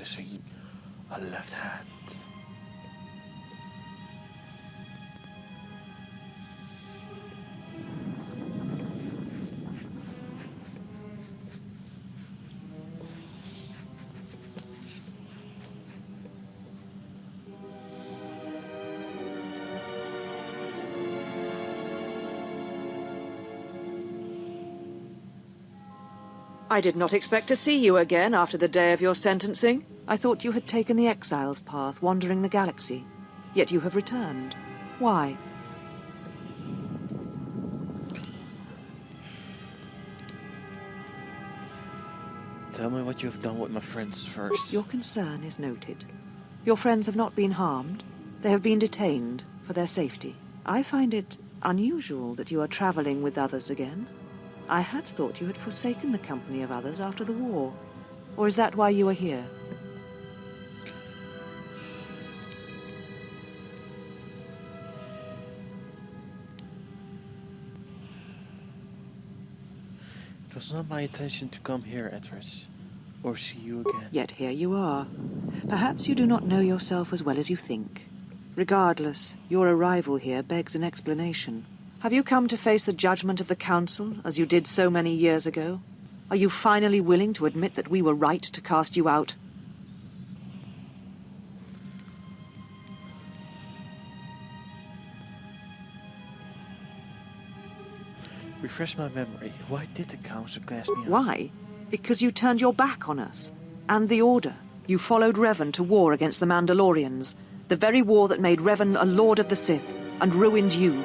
missing a left hand. I did not expect to see you again after the day of your sentencing. I thought you had taken the exile's path, wandering the galaxy. Yet you have returned. Why? Tell me what you have done with my friends first. Your concern is noted. Your friends have not been harmed. They have been detained for their safety. I find it unusual that you are traveling with others again. I had thought you had forsaken the company of others after the war. Or is that why you are here? It was not my intention to come here, Edris, or see you again. Yet here you are. Perhaps you do not know yourself as well as you think. Regardless, your arrival here begs an explanation. Have you come to face the judgment of the Council, as you did so many years ago? Are you finally willing to admit that we were right to cast you out? Refresh my memory. Why did the Council cast me out? Why? Because you turned your back on us. And the Order. You followed Revan to war against the Mandalorians. The very war that made Revan a Lord of the Sith, and ruined you.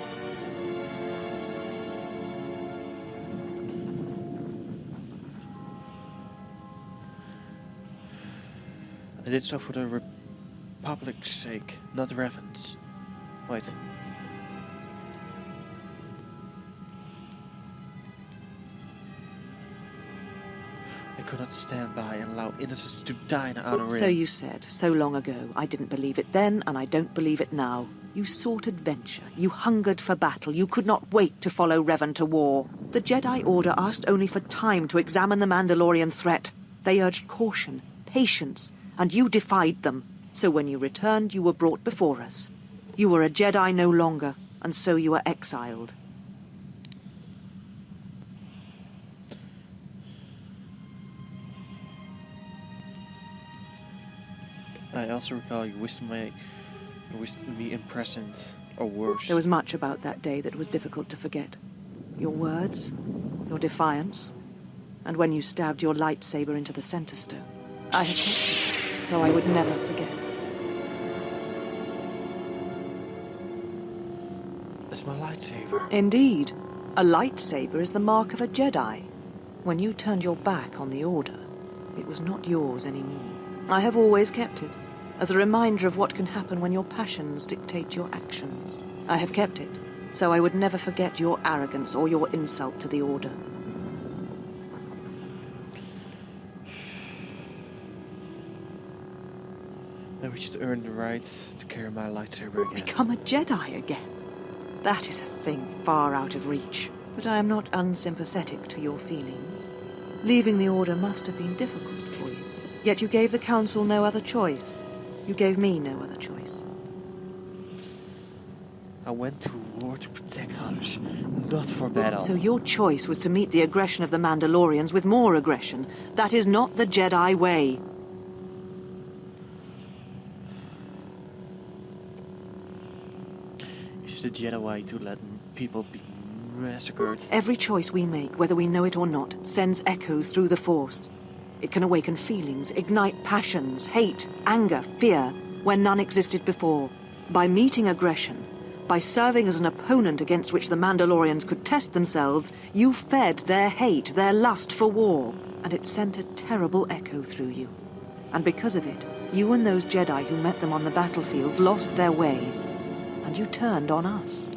I did so for the Republic's sake, not Revan's. Wait. I could not stand by and allow innocents to die in Outer Rim. So you said, so long ago. I didn't believe it then, and I don't believe it now. You sought adventure. You hungered for battle. You could not wait to follow Revan to war. The Jedi Order asked only for time to examine the Mandalorian threat. They urged caution, patience, and you defied them. So when you returned, you were brought before us. You were a Jedi no longer, and so you were exiled. I also recall you wished me imprisoned, or worse. There was much about that day that was difficult to forget. Your words, your defiance, and when you stabbed your lightsaber into the center stone. I had kept it, so I would never forget. That's my lightsaber. Indeed. A lightsaber is the mark of a Jedi. When you turned your back on the Order, it was not yours anymore. I have always kept it, as a reminder of what can happen when your passions dictate your actions. I have kept it, so I would never forget your arrogance or your insult to the Order. I wish to earn the right to carry my lightsaber again. Become a Jedi again? That is a thing far out of reach. But I am not unsympathetic to your feelings. Leaving the Order must have been difficult for you. Yet you gave the Council no other choice. You gave me no other choice. I went to war to protect others, not for battle. So your choice was to meet the aggression of the Mandalorians with more aggression. That is not the Jedi way. It's the Jedi way to let people be massacred. Every choice we make, whether we know it or not, sends echoes through the Force. It can awaken feelings, ignite passions, hate, anger, fear, where none existed before. By meeting aggression, by serving as an opponent against which the Mandalorians could test themselves, you fed their hate, their lust for war, and it sent a terrible echo through you. And because of it, you and those Jedi who met them on the battlefield lost their way, and you turned on us.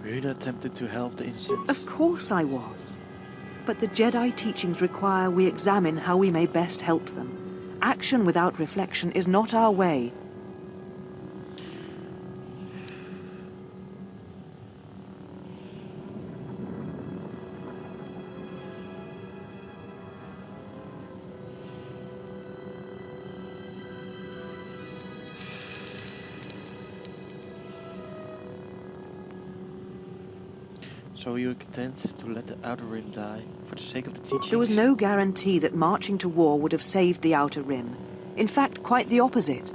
Were you not tempted to help the innocents? Of course I was. But the Jedi teachings require we examine how we may best help them. Action without reflection is not our way. So you intend to let the Outer Rim die for the sake of the teachings? There was no guarantee that marching to war would have saved the Outer Rim. In fact, quite the opposite.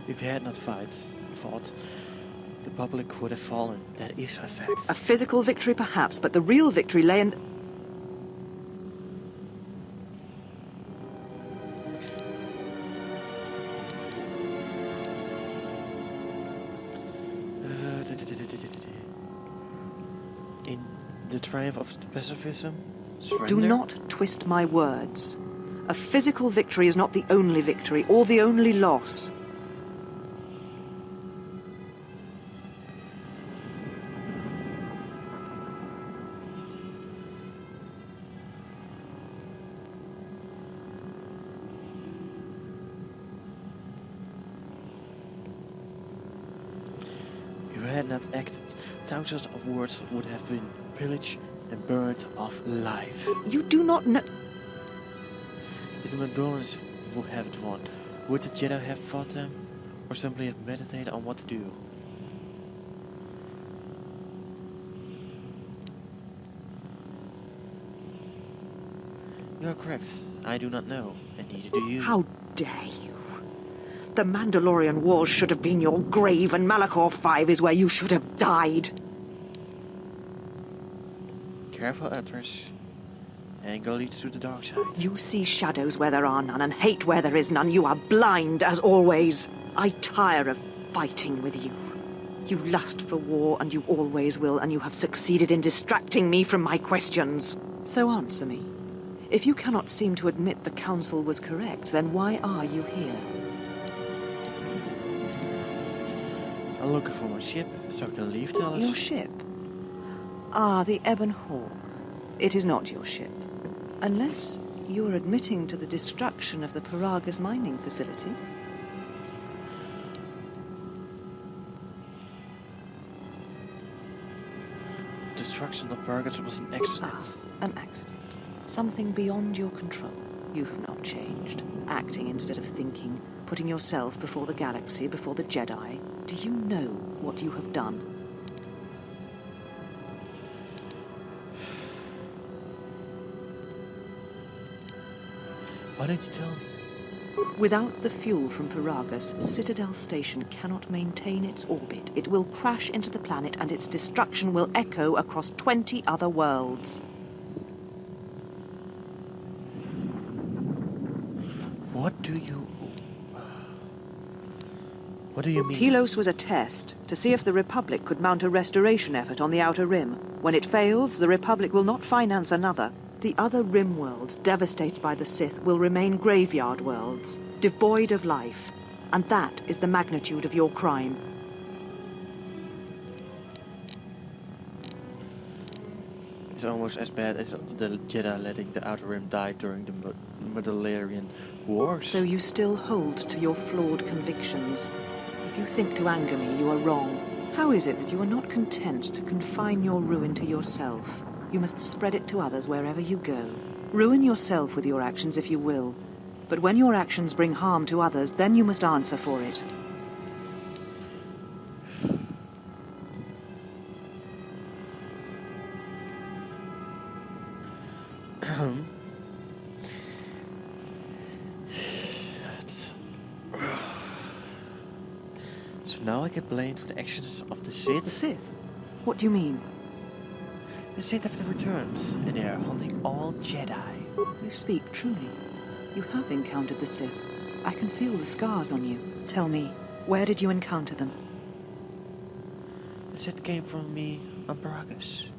If you had not fought, the public would have fallen. That is a fact. A physical victory, perhaps, but the real victory lay in... In the triumph of pacifism? Surrender? Do not twist my words. A physical victory is not the only victory, or the only loss. If you had not acted, thousands of worlds would have been pillaged and burned of life. You do not know... If the Mandalorians would have won, would the Jedi have fought them? Or simply have meditated on what to do? You are correct. I do not know, and neither do you. How dare you? The Mandalorian Wars should have been your grave, and Malachor 5 is where you should have died. Careful, Atlas. Anger leads to the dark side. You see shadows where there are none, and hate where there is none. You are blind, as always. I tire of fighting with you. You lust for war, and you always will, and you have succeeded in distracting me from my questions. So answer me. If you cannot seem to admit the Council was correct, then why are you here? I'm looking for my ship, so I can leave, Talos. Your ship? Ah, the Ebon Hawk. It is not your ship. Unless you are admitting to the destruction of the Paragas mining facility. Destruction of Paragas was an accident. Ah, an accident. Something beyond your control. You have not changed. Acting instead of thinking. Putting yourself before the galaxy, before the Jedi. Do you know what you have done? Why don't you tell me? Without the fuel from Paragas, Citadel Station cannot maintain its orbit. It will crash into the planet and its destruction will echo across 20 other worlds. What do you mean? Telos was a test to see if the Republic could mount a restoration effort on the Outer Rim. When it fails, the Republic will not finance another. The other Rim worlds, devastated by the Sith, will remain graveyard worlds, devoid of life. And that is the magnitude of your crime. It's almost as bad as the Jedi letting the Outer Rim die during the Mandalorian Wars. So you still hold to your flawed convictions. If you think to anger me, you are wrong. How is it that you are not content to confine your ruin to yourself? You must spread it to others wherever you go. Ruin yourself with your actions if you will. But when your actions bring harm to others, then you must answer for it. So now I get blamed for the actions of the Sith? The Sith? What do you mean? The Sith have returned, and they are hunting all Jedi. You speak truly. You have encountered the Sith. I can feel the scars on you. Tell me, where did you encounter them? The Sith came from me on Paragas.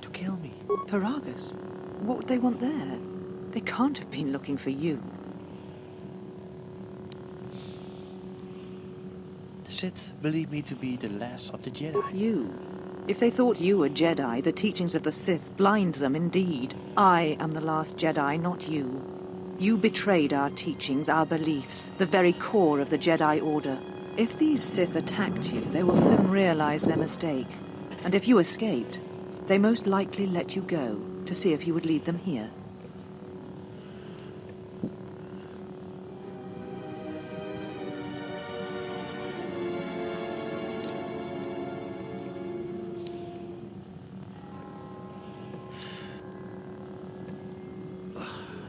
To kill me. Paragas? What would they want there? They can't have been looking for you. The Sith believe me to be the last of the Jedi. You? If they thought you were Jedi, the teachings of the Sith blind them indeed. I am the last Jedi, not you. You betrayed our teachings, our beliefs, the very core of the Jedi Order. If these Sith attacked you, they will soon realize their mistake. And if you escaped, they most likely let you go to see if you would lead them here.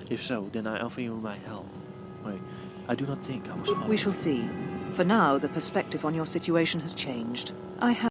If so, then I offer you my help. Wait, I do not think I was followed. We shall see. For now, the perspective on your situation has changed. I have